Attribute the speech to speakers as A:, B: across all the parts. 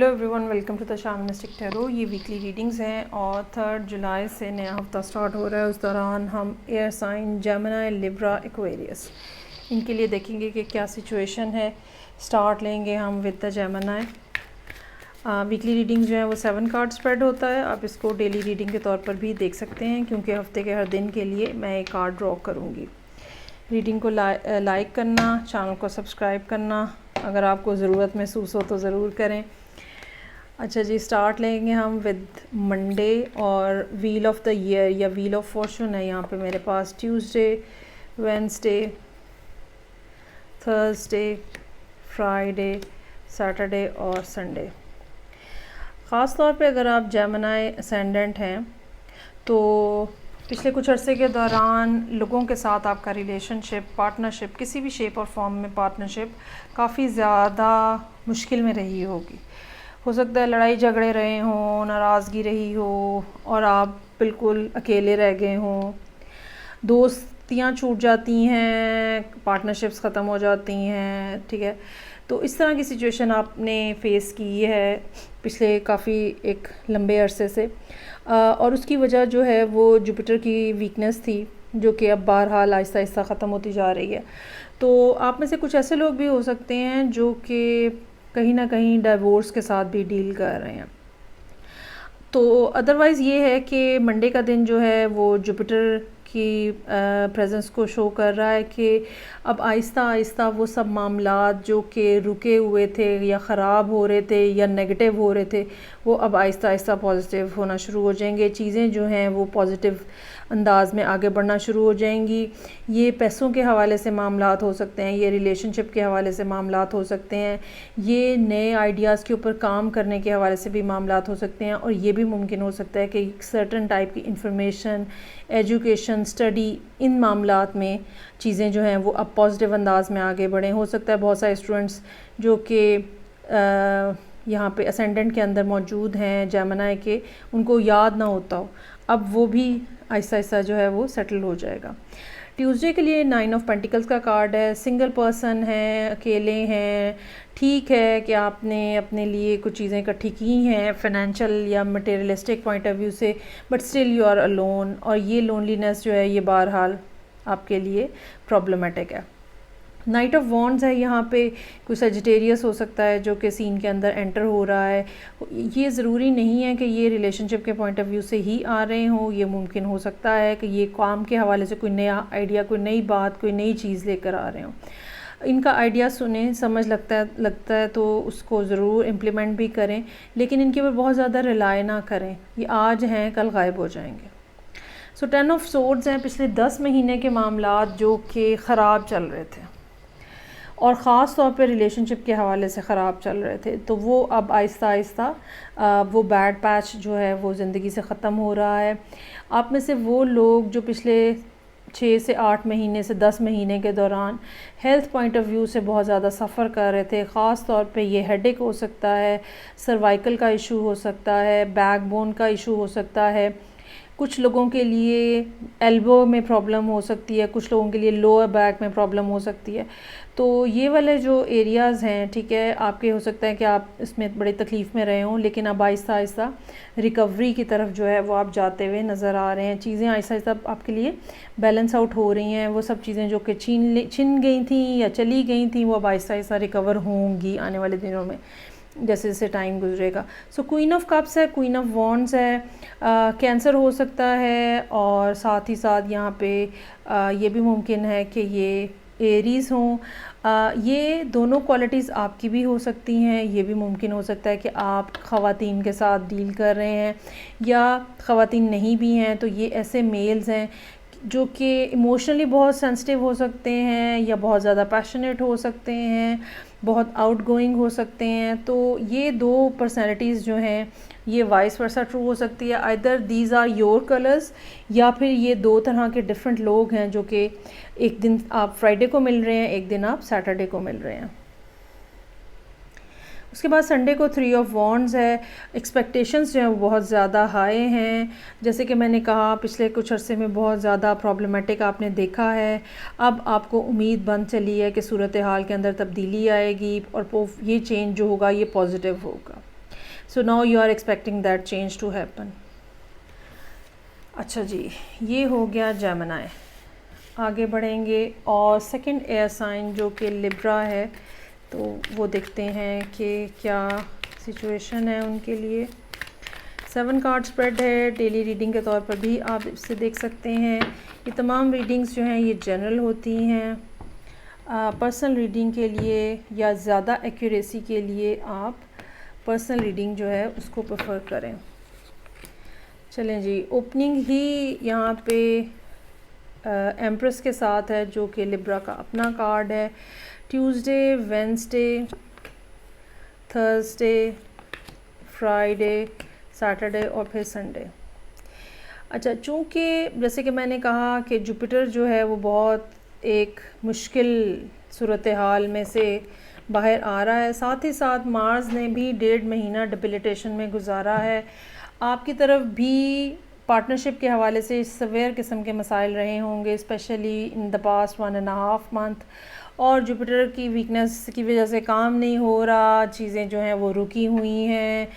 A: Hello everyone, welcome to the शामिस्टिक tarot. ये weekly readings हैं और 3 जुलाई से नया हफ्ता स्टार्ट हो रहा है। उस दौरान हम air sign Gemini, Libra, Aquarius इनके लिए देखेंगे कि क्या सिचुएशन है। स्टार्ट लेंगे हम with the Gemini. Weekly readings जो है वो 7 कार्ड स्प्रेड होता है। आप इसको डेली रीडिंग के तौर पर भी देख सकते हैं, क्योंकि हफ्ते के हर दिन के लिए मैं एक कार्ड ड्रॉ करूँगी। रीडिंग को लाइक करना, चैनल को सब्सक्राइब करना, अगर आपको ज़रूरत महसूस हो तो ज़रूर करें। अच्छा जी, स्टार्ट लेंगे हम विद मंडे और व्हील ऑफ द ईयर या व्हील ऑफ फॉर्चून है यहाँ पे मेरे पास। Tuesday, Wednesday, Thursday, Friday, Saturday और संडे। ख़ास तौर पे अगर आप जेमिनी असेंडेंट हैं तो पिछले कुछ अरसे के दौरान लोगों के साथ आपका रिलेशनशिप, पार्टनरशिप, किसी भी शेप और फॉर्म में पार्टनरशिप काफ़ी ज़्यादा मुश्किल में रही होगी। हो सकता है लड़ाई झगड़े रहे हों, नाराज़गी रही हो और आप बिल्कुल अकेले रह गए हों। दोस्तियाँ छूट जाती हैं, पार्टनरशिप्स ख़त्म हो जाती हैं, ठीक है। तो इस तरह की सिचुएशन आपने फ़ेस की है पिछले काफ़ी एक लंबे अरसे से, और उसकी वजह जो है वो जुपिटर की वीकनेस थी, जो कि अब बहरहाल आहिस्ता आहिस्ता ख़त्म होती जा रही है। तो आप में से कुछ ऐसे लोग भी हो सकते हैं जो कि कहीं ना कहीं डाइवोर्स के साथ भी डील कर रहे हैं। तो अदरवाइज़ ये है कि मंडे का दिन जो है वो जुपिटर की प्रेजेंस को शो कर रहा है कि अब आहिस्ता आहिस्ता वो सब मामलात जो कि रुके हुए थे या ख़राब हो रहे थे या नेगेटिव हो रहे थे, वो अब आहिस्ता आहिस्ता पॉजिटिव होना शुरू हो जाएंगे। चीज़ें जो हैं वो पॉजिटिव अंदाज में आगे बढ़ना शुरू हो जाएंगी। ये पैसों के हवाले से मामलात हो सकते हैं, ये रिलेशनशिप के हवाले से मामलात हो सकते हैं, ये नए आइडियाज़ के ऊपर काम करने के हवाले से भी मामलात हो सकते हैं। और ये भी मुमकिन हो सकता है कि सर्टन टाइप की इंफॉर्मेशन, एजुकेशन, स्टडी, इन मामलात में चीज़ें जो हैं वो अब पॉजिटिव अंदाज में आगे बढ़ें। हो सकता है बहुत सारे स्टूडेंट्स जो कि यहाँ पे असेंडेंट के अंदर मौजूद हैं जेमिनी के, उनको याद ना होता हो, अब वो भी आहिस्ता आहिस्ता जो है वो सेटल हो जाएगा। ट्यूसडे के लिए 9 ऑफ पेंटिकल्स का कार्ड है। सिंगल पर्सन है, अकेले हैं, ठीक है कि आपने अपने लिए कुछ चीज़ें इकट्ठी की हैं फाइनेंशियल या मटेरियलिस्टिक पॉइंट ऑफ व्यू से, but still you are alone, और ये लोनलीनेस जो है ये बहरहाल आपके लिए प्रॉब्लमेटिक है। नाइट ऑफ वॉन्ड्स है यहाँ पे। कोई सजिटेरियस हो सकता है जो कि सीन के अंदर एंटर हो रहा है। ये ज़रूरी नहीं है कि ये रिलेशनशिप के पॉइंट ऑफ व्यू से ही आ रहे हों, ये मुमकिन हो सकता है कि ये काम के हवाले से कोई नया आइडिया, कोई नई बात, कोई नई चीज़ लेकर आ रहे हों। इनका आइडिया सुने, समझ लगता है तो उसको ज़रूर इम्प्लीमेंट भी करें, लेकिन इनके ऊपर बहुत ज़्यादा रिलाई ना करें। ये आज हैं, कल गायब हो जाएंगे। सो 10 ऑफ सोर्ड्स हैं। पिछले 10 महीने के मामलात जो कि ख़राब चल रहे थे और ख़ास तौर पे रिलेशनशिप के हवाले से ख़राब चल रहे थे, तो वो अब आहिस्ता आहिस्ता वो बैड पैच जो है वो ज़िंदगी से ख़त्म हो रहा है। आप में से वो लोग जो पिछले 6 से 8 महीने से 10 महीने के दौरान हेल्थ पॉइंट ऑफ व्यू से बहुत ज़्यादा सफ़र कर रहे थे, ख़ास तौर पे ये हेडेक हो सकता है, सर्वाइकल का इशू हो सकता है, बैकबोन का इशू हो सकता है, कुछ लोगों के लिए एल्बो में प्रॉब्लम हो सकती है, कुछ लोगों के लिए लोअर बैक में प्रॉब्लम हो सकती है। तो ये वाले जो एरियाज़ हैं, ठीक है, आपके हो सकता है कि आप इसमें बड़ी तकलीफ़ में रहे हों, लेकिन अब आहिस्ता आहिस्ता रिकवरी की तरफ जो है वो आप जाते हुए नज़र आ रहे हैं। चीज़ें आहिस्ता आहिस्ता आपके लिए बैलेंस आउट हो रही हैं। वो सब चीज़ें जो कि छिन गई थी या चली गई थी, वो अब आहिस्ता आहिस्ता रिकवर होंगी आने वाले दिनों में, जैसे जैसे टाइम गुजरेगा। सो क्वीन ऑफ कप्स है, क्वीन ऑफ वॉन्ड्स है। कैंसर हो सकता है, और साथ ही साथ यहाँ पे ये भी मुमकिन है कि ये एरीज़ हों। ये दोनों क्वालिटीज़ आपकी भी हो सकती हैं। ये भी मुमकिन हो सकता है कि आप ख़वातीन के साथ डील कर रहे हैं, या ख़वातीन नहीं भी हैं तो ये ऐसे मेल्स हैं जो कि इमोशनली बहुत सेंसिटिव हो सकते हैं, या बहुत ज़्यादा पैशनेट हो सकते हैं, बहुत आउटगोइंग हो सकते हैं। तो ये दो पर्सनैलिटीज़ जो हैं ये वाइस वर्सा ट्रू हो सकती है। Either these are your colours, या फिर ये दो तरह के डिफरेंट लोग हैं जो कि एक दिन आप फ्राइडे को मिल रहे हैं, एक दिन आप सैटरडे को मिल रहे हैं। उसके बाद संडे को 3 ऑफ वॉन्ड्स है। एक्सपेक्टेशंस जो हैं वो बहुत ज़्यादा हाई हैं। जैसे कि मैंने कहा, पिछले कुछ अरसे में बहुत ज़्यादा प्रॉब्लमेटिक आपने देखा है। अब आपको उम्मीद बन चली है कि सूरत हाल के अंदर तब्दीली आएगी, और ये चेंज जो होगा ये पॉजिटिव होगा। So now you are expecting that change to happen. अच्छा जी, ये हो गया जेमिनी। आगे बढ़ेंगे और सेकंड एयर साइन जो कि लिब्रा है, तो वो देखते हैं कि क्या सिचुएशन है उनके लिए। 7 कार्ड स्प्रेड है, डेली रीडिंग के तौर पर भी आप इससे देख सकते हैं। ये तमाम रीडिंग्स जो हैं ये जनरल होती हैं। पर्सनल रीडिंग के लिए या ज़्यादा एक्यूरेसी के लिए आप पर्सनल रीडिंग जो है उसको प्रेफर करें। चलें जी, ओपनिंग ही यहाँ पे एम्प्रेस के साथ है जो कि लिब्रा का अपना कार्ड है। Tuesday, Wednesday, Thursday, Friday, Saturday और फिर संडे। अच्छा, चूँकि जैसे कि मैंने कहा कि जुपिटर जो है वो बहुत एक मुश्किल सूरत हाल में से बाहर आ रहा है, साथ ही साथ मार्स ने भी 1.5 महीना डिबिलिटेशन में गुजारा है। आपकी तरफ भी पार्टनरशिप के हवाले से सवेयर किस्म के मसाइल रहे होंगे, specially in the past 1.5 month. और जुपिटर की वीकनेस की वजह से काम नहीं हो रहा, चीज़ें जो हैं वो रुकी हुई हैं,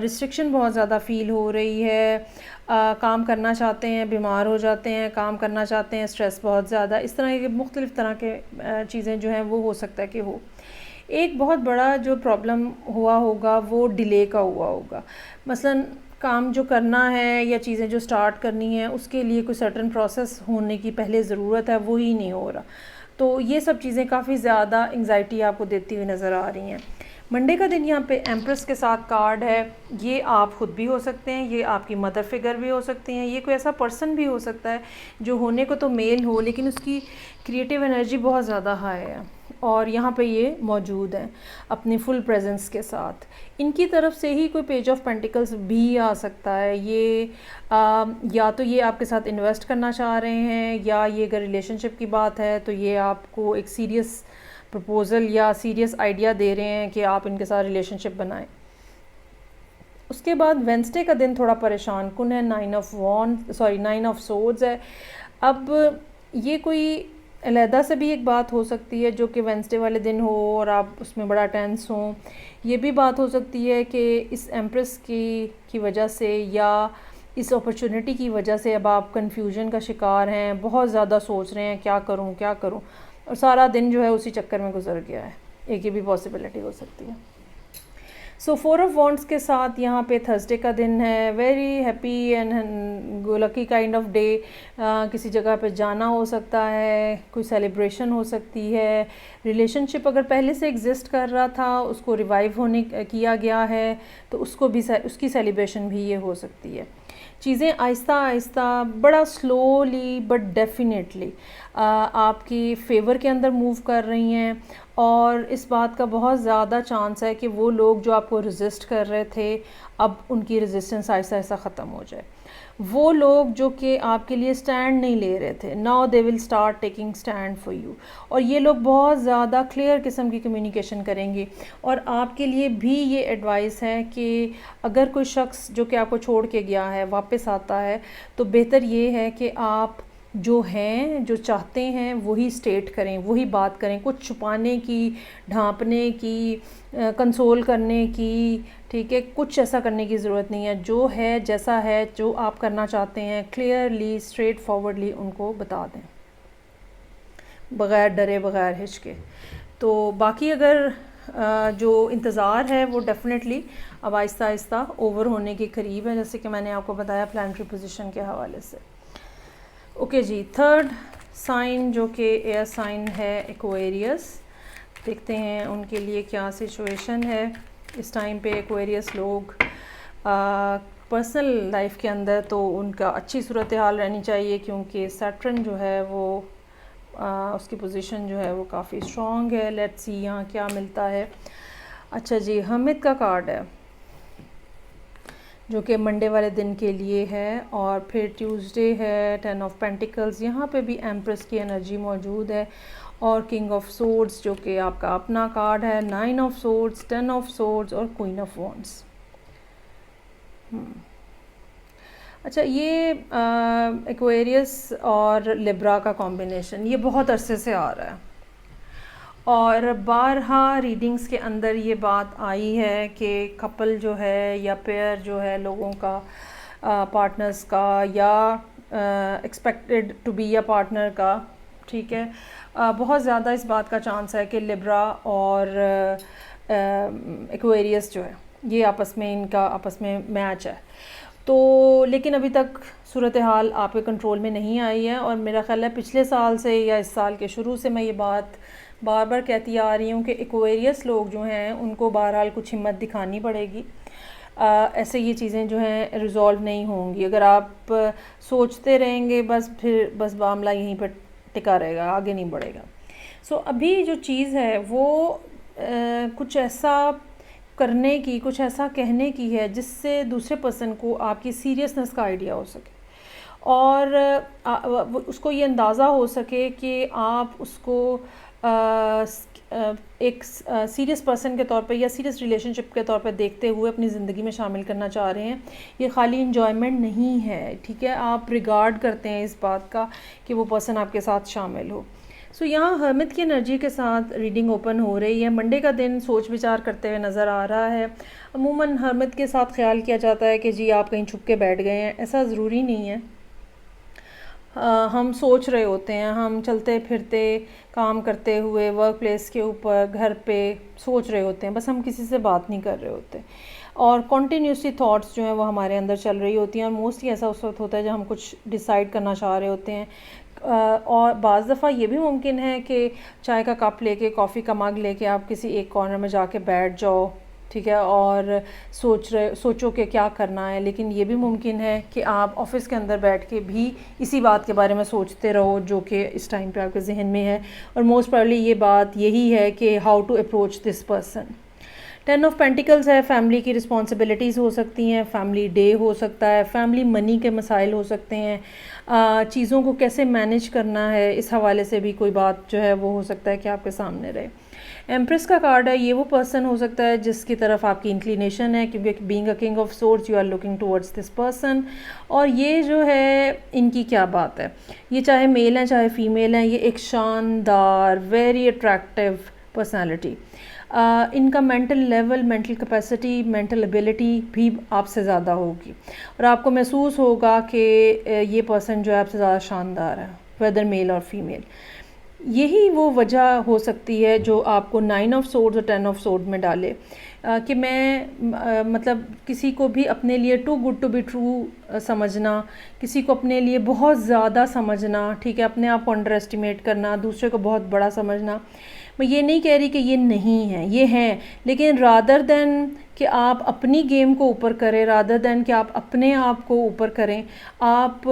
A: रिस्ट्रिक्शन बहुत ज़्यादा फ़ील हो रही है। काम करना चाहते हैं, बीमार हो जाते हैं, काम करना चाहते हैं, स्ट्रेस बहुत ज़्यादा, इस तरह के मुख्तलिफ़ तरह के चीज़ें जो हैं वो हो सकता है कि हो। एक बहुत बड़ा जो प्रॉब्लम हुआ होगा वो डिले का हुआ होगा। मसलन काम जो करना है या चीज़ें जो स्टार्ट करनी है उसके लिए कोई सर्टन प्रोसेस होने की पहले ज़रूरत है, वो ही नहीं हो रहा। तो ये सब चीज़ें काफ़ी ज़्यादा एंग्जाइटी आपको देती हुई नज़र आ रही हैं। मंडे का दिन यहाँ पे एम्प्रेस के साथ कार्ड है। ये आप ख़ुद भी हो सकते हैं, ये आपकी मदर फिगर भी हो सकती हैं, ये कोई ऐसा पर्सन भी हो सकता है जो होने को तो मेल हो लेकिन उसकी क्रिएटिव एनर्जी बहुत ज़्यादा हाई है और यहाँ पे ये मौजूद हैं अपनी फुल प्रेजेंस के साथ। इनकी तरफ से ही कोई पेज ऑफ पेंटिकल्स भी आ सकता है। ये या तो ये आपके साथ इन्वेस्ट करना चाह रहे हैं, या ये अगर रिलेशनशिप की बात है तो ये आपको एक सीरियस प्रपोज़ल या सीरियस आइडिया दे रहे हैं कि आप इनके साथ रिलेशनशिप बनाएं। उसके बाद वेंसडे का दिन थोड़ा परेशान कुन है। 9 ऑफ सोर्ड्स है। अब ये कोई अलहदा से भी एक बात हो सकती है जो कि वेंसडे वाले दिन हो और आप उसमें बड़ा टेंस हों। ये भी बात हो सकती है कि इस एम्प्रेस की वजह से या इस अपॉर्चुनिटी की वजह से अब आप कन्फ्यूजन का शिकार हैं, बहुत ज़्यादा सोच रहे हैं क्या करूं क्या करूं, और सारा दिन जो है उसी चक्कर में गुजर गया है। एक ये भी पॉसिबिलिटी हो सकती है। सो 4 ऑफ वॉन्ड्स के साथ यहाँ पे थर्सडे का दिन है। Very happy and lucky kind of day. किसी जगह पे जाना हो सकता है, कोई सेलिब्रेशन हो सकती है। रिलेशनशिप अगर पहले से एग्जिस्ट कर रहा था उसको रिवाइव होने किया गया है तो उसको भी उसकी सेलिब्रेशन भी ये हो सकती है। चीज़ें आहिस्ता आहिस्ता बड़ा स्लोली बट डेफिनेटली आपकी फेवर के अंदर मूव कर रही हैं और इस बात का बहुत ज़्यादा चांस है कि वो लोग जो आपको रेजिस्ट कर रहे थे अब उनकी रेजिस्टेंस आहिस्ता आहिस्ता ख़त्म हो जाए। वो लोग जो कि आपके लिए स्टैंड नहीं ले रहे थे, now they will start taking stand for you. और ये लोग बहुत ज़्यादा क्लियर किस्म की कम्युनिकेशन करेंगे। और आपके लिए भी ये एडवाइस है कि अगर कोई शख्स जो कि आपको छोड़ के गया है वापस आता है तो बेहतर ये है कि आप जो हैं, जो चाहते हैं वही स्टेट करें, वही बात करें। कुछ छुपाने की, ढांपने की, कंसोल करने की, ठीक है, कुछ ऐसा करने की ज़रूरत नहीं है। जो है, जैसा है, जो आप करना चाहते हैं क्लियरली स्ट्रेट फॉरवर्डली उनको बता दें, बग़ैर डरे, बग़ैर हिचके। तो बाकी अगर जो इंतज़ार है वो डेफ़िनेटली अब आहिस्ता आहिस्ता ओवर होने के करीब है, जैसे कि मैंने आपको बताया प्लानिटरी पोजीशन के हवाले से। ओके जी, थर्ड साइन जो कि एयर साइन है एक्वेरियस, देखते हैं उनके लिए क्या सिचुएशन है इस टाइम पे। एक्वेरियस लोग पर्सनल लाइफ के अंदर तो उनका अच्छी सूरत हाल रहनी चाहिए क्योंकि सैटर्न जो है वो उसकी पोजीशन जो है वो काफ़ी स्ट्रॉन्ग है। लेट्स सी यहाँ क्या मिलता है। अच्छा जी, हमिद का कार्ड है जो कि मंडे वाले दिन के लिए है, और फिर ट्यूसडे है 10 ऑफ पेंटिकल्स, यहाँ पे भी एम्प्रेस की एनर्जी मौजूद है, और किंग ऑफ सोर्ड्स जो कि आपका अपना कार्ड है, 9 ऑफ सोर्ड्स, 10 ऑफ सोर्ड्स और क्वीन ऑफ वॉन्ड्स। अच्छा, ये एक्वेरियस और लिब्रा का कॉम्बिनेशन ये बहुत अरसे से आ रहा है और बारहा रीडिंग्स के अंदर ये बात आई है कि कपल जो है या पेयर जो है लोगों का, पार्टनर्स का या एक्सपेक्टेड टू बी या पार्टनर का, ठीक है, बहुत ज़्यादा इस बात का चांस है कि लिब्रा और एक्वेरियस जो है ये आपस में, इनका आपस में मैच है। तो लेकिन अभी तक सूरत हाल आपके कंट्रोल में नहीं आई है, और मेरा ख्याल है पिछले साल से या इस साल के शुरू से मैं ये बात बार बार कहती आ रही हूँ कि एक्वेरियस लोग जो हैं उनको बहरहाल कुछ हिम्मत दिखानी पड़ेगी। ऐसे ये चीज़ें जो हैं रिज़ॉल्व नहीं होंगी। अगर आप सोचते रहेंगे फिर बस मामला यहीं पर टिका रहेगा, आगे नहीं बढ़ेगा। सो अभी जो चीज़ है वो कुछ ऐसा करने की, कुछ ऐसा कहने की है जिससे दूसरे पर्सन को आपकी सीरियसनेस का आइडिया हो सके और उसको ये अंदाज़ा हो सके कि आप उसको एक सीरियस पर्सन के तौर पे या सीरियस रिलेशनशिप के तौर पे देखते हुए अपनी ज़िंदगी में शामिल करना चाह रहे हैं। ये खाली इन्जॉयमेंट नहीं है, ठीक है, आप रिगार्ड करते हैं इस बात का कि वो पर्सन आपके साथ शामिल हो। सो यहाँ हर्मिट की एनर्जी के साथ रीडिंग ओपन हो रही है। मंडे का दिन सोच विचार करते हुए नज़र आ रहा है। अमूमन हर्मिट के साथ ख्याल किया जाता है कि जी आप कहीं छुप के बैठ गए हैं, ऐसा ज़रूरी नहीं है। हम सोच रहे होते हैं, हम चलते फिरते काम करते हुए वर्क प्लेस के ऊपर, घर पे सोच रहे होते हैं, बस हम किसी से बात नहीं कर रहे होते, और कॉन्टीन्यूसली थॉट्स जो हैं वो हमारे अंदर चल रही होती हैं। और मोस्टली ऐसा उस वक्त होता है जब हम कुछ डिसाइड करना चाह रहे होते हैं। और बाज़ दफ़ा ये भी मुमकिन है कि चाय का कप लेके, कॉफ़ी का मग लेके आप किसी एक कॉर्नर में जाके बैठ जाओ, ठीक है, और सोचो कि क्या करना है। लेकिन ये भी मुमकिन है कि आप ऑफ़िस के अंदर बैठ के भी इसी बात के बारे में सोचते रहो जो कि इस टाइम पे आपके जहन में है, और मोस्ट प्रोबेबली ये बात यही है कि how to approach this person. 10 of pentacles है, फैमिली की रिस्पॉन्सिबिलिटीज़ हो सकती हैं, फैमिली डे हो सकता है, फैमिली मनी के मसाइल हो सकते हैं, चीज़ों को कैसे मैनेज करना है इस हवाले से भी कोई बात जो है वो हो सकता है कि आपके सामने रहे। एम्प्रेस का कार्ड है, ये वो पर्सन हो सकता है जिसकी तरफ आपकी इंक्लिनेशन है, क्योंकि being a king of swords you are looking towards this person. और ये जो है इनकी क्या बात है, ये चाहे मेल हैं चाहे फीमेल हैं, ये एक शानदार वेरी अट्रैक्टिव पर्सनैलिटी, इनका mental level, mental capacity, mental ability भी आपसे ज़्यादा होगी, और आपको महसूस होगा कि ये पर्सन जो है आपसे ज़्यादा शानदार है, वेदर मेल और फीमेल। यही वो वजह हो सकती है जो आपको 9 ऑफ सोर्ड्स और 10 ऑफ सोर्ड में डाले, कि मैं मतलब किसी को भी अपने लिए too good to be true समझना, किसी को अपने लिए बहुत ज़्यादा समझना, ठीक है, अपने आप को अंडर एस्टिमेट करना, दूसरे को बहुत बड़ा समझना। मैं ये नहीं कह रही कि ये नहीं है, ये हैं, लेकिन रादर देन कि आप अपनी गेम को ऊपर करें, रादर देन कि आप अपने आप को ऊपर करें, आप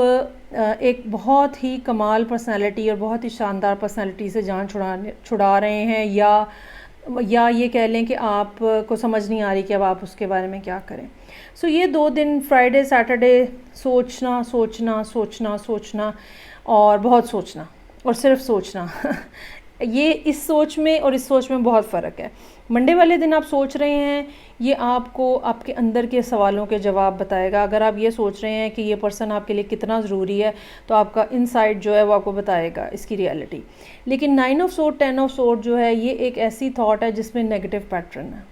A: एक बहुत ही कमाल पर्सनालिटी और बहुत ही शानदार पर्सनालिटी से जान छुड़ा रहे हैं, या ये कह लें कि आप को समझ नहीं आ रही कि अब आप उसके बारे में क्या करें। सो ये 2 दिन फ्राइडे सैटरडे सोचना सोचना सोचना सोचना और बहुत सोचना और सिर्फ सोचना ये इस सोच में और इस सोच में बहुत फ़र्क है। मंडे वाले दिन आप सोच रहे हैं, ये आपको आपके अंदर के सवालों के जवाब बताएगा। अगर आप ये सोच रहे हैं कि ये पर्सन आपके लिए कितना ज़रूरी है, तो आपका इनसाइट जो है वो आपको बताएगा इसकी रियलिटी। लेकिन 9 ऑफ सोर्ड 10 ऑफ सोर्ड जो है ये एक ऐसी थॉट है जिसमें नेगेटिव पैटर्न है,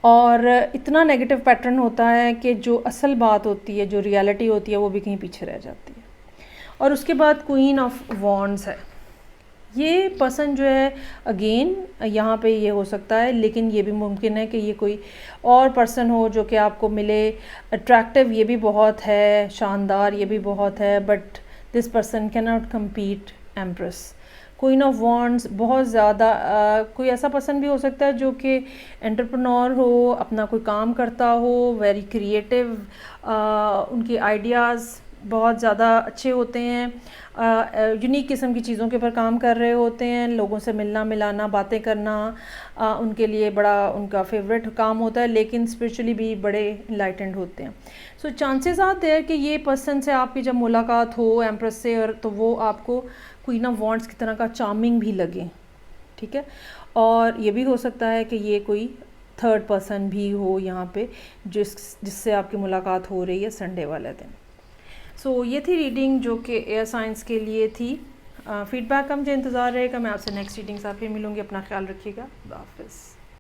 A: और इतना नेगेटिव पैटर्न होता है कि जो असल बात होती है, जो रियलिटी होती है, वो भी कहीं पीछे रह जाती है। और उसके बाद क्वीन ऑफ वॉन्ड्स है, ये पर्सन जो है अगेन यहाँ पे ये हो सकता है, लेकिन ये भी मुमकिन है कि ये कोई और पर्सन हो जो कि आपको मिले अट्रैक्टिव, ये भी बहुत है, शानदार ये भी बहुत है, but this person can not compete empress. Queen of wands बहुत ज़्यादा कोई ऐसा पर्सन भी हो सकता है जो कि एंटरप्रेन्योर हो, अपना कोई काम करता हो, वेरी क्रिएटिव, उनके आइडियाज़ बहुत ज़्यादा अच्छे होते हैं, यूनिक किस्म की चीज़ों के ऊपर काम कर रहे होते हैं, लोगों से मिलना मिलाना बातें करना उनके लिए बड़ा उनका फेवरेट काम होता है, लेकिन स्पिरिचुअली भी बड़े इनलाइटेंड होते हैं। सो चांसेस आते हैं कि ये पर्सन से आपकी जब मुलाकात हो एम्प्रेस से, और तो वो आपको क्वीन ऑफ वॉन्ड्स की तरह का चार्मिंग भी लगे, ठीक है। और ये भी हो सकता है कि ये कोई थर्ड पर्सन भी हो यहाँ पे जिससे आपकी मुलाकात हो रही है संडे वाले दिन। सो ये थी रीडिंग जो कि एयर साइंस के लिए थी। फीडबैक का मुझे इंतज़ार रहेगा। मैं आपसे नेक्स्ट रीडिंग साथ फिर मिलूँगी। अपना ख्याल रखिएगा। खुदा हाफिज़।